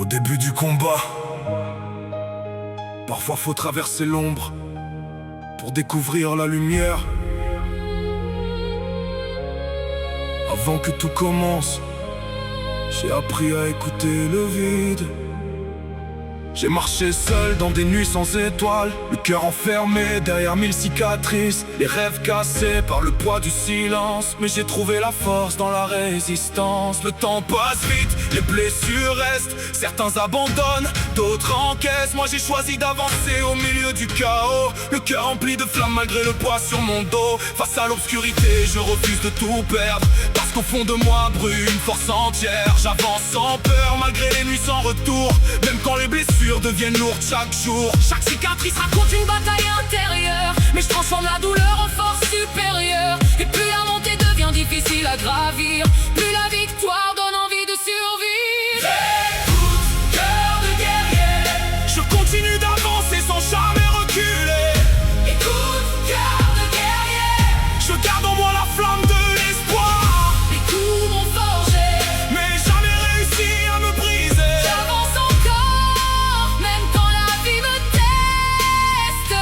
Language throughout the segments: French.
Au début du combat, parfois faut traverser l'ombre pour découvrir la lumière. Avant que tout commence, j'ai appris à écouter le vide. J'ai marché seul dans des nuits sans étoiles, le cœur enfermé derrière 1000 cicatrices, les rêves cassés par le poids du silence. Mais j'ai trouvé la force dans la résistance. Le temps passe vite, les blessures restent, certains abandonnent, d'autres encaissent. Moi j'ai choisi d'avancer au milieu du chaos, le cœur rempli de flammes malgré le poids sur mon dos. Face à l'obscurité, je refuse de tout perdre, parce qu'au fond de moi brûle une force entière. J'avance sans peur malgré les nuits sans retour, même quand les blessures deviennent lourdes chaque jour. Chaque cicatrice raconte une bataille intérieure, mais je transforme la douleur en force supérieure. Et plus la montée devient difficile à gravir, plus la victoire donne envie de survivre. J'écoute, cœur de guerrier, je continue d'avancer sans jamais reculer. Écoute, cœur de guerrier, Je garde en moi la flamme de l'espoir. les coups m'ont forgé, Mais jamais réussi à me briser. j'avance encore, même quand la vie me teste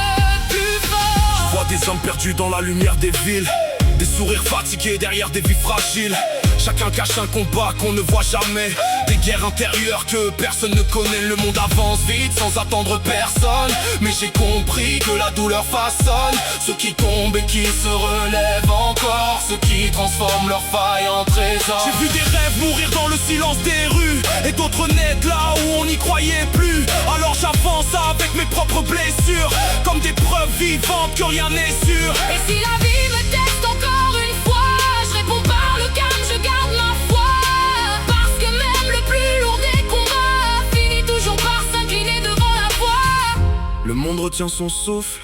plus Je fort. vois des hommes perdus dans la lumière des villes, des sourires fatigués derrière des vies fragiles. Chacun cache un combat qu'on ne voit jamais, des guerres intérieures que personne ne connaît. Le monde avance vite sans attendre personne, mais j'ai compris que la douleur façonne ceux qui tombent et qui se relèvent encore, ceux qui transforment leurs failles en trésors. J'ai vu des rêves mourir dans le silence des rues, et d'autres naître là où on n'y croyait plus. Alors j'avance avec mes propres blessures, comme des preuves vivantes que rien n'est sûr. Et si la vie me teste encore une fois, je réponds par le calme, je garde ma foi. Parce que même le plus lourd des combats finit toujours par s'incliner devant la voix. Le monde retient son souffle,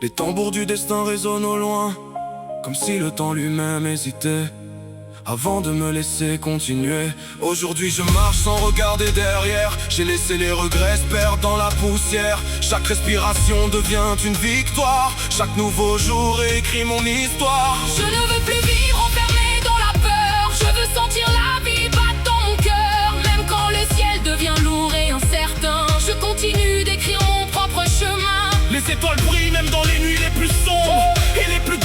les tambours du destin résonnent au loin, comme si le temps lui-même hésitait avant de me laisser continuer. Aujourd'hui je marche sans regarder derrière, j'ai laissé les regrets se perdre dans la poussière. Chaque respiration devient une victoire, chaque nouveau jour écrit mon histoire. Je ne veux plus vivre enfermé dans la peur, je veux sentir la vie battre dans mon cœur. Même quand le ciel devient lourd et incertain, je continue d'écrire mon propre chemin. Les étoiles brillent même dans les nuits les plus sombres, et les plus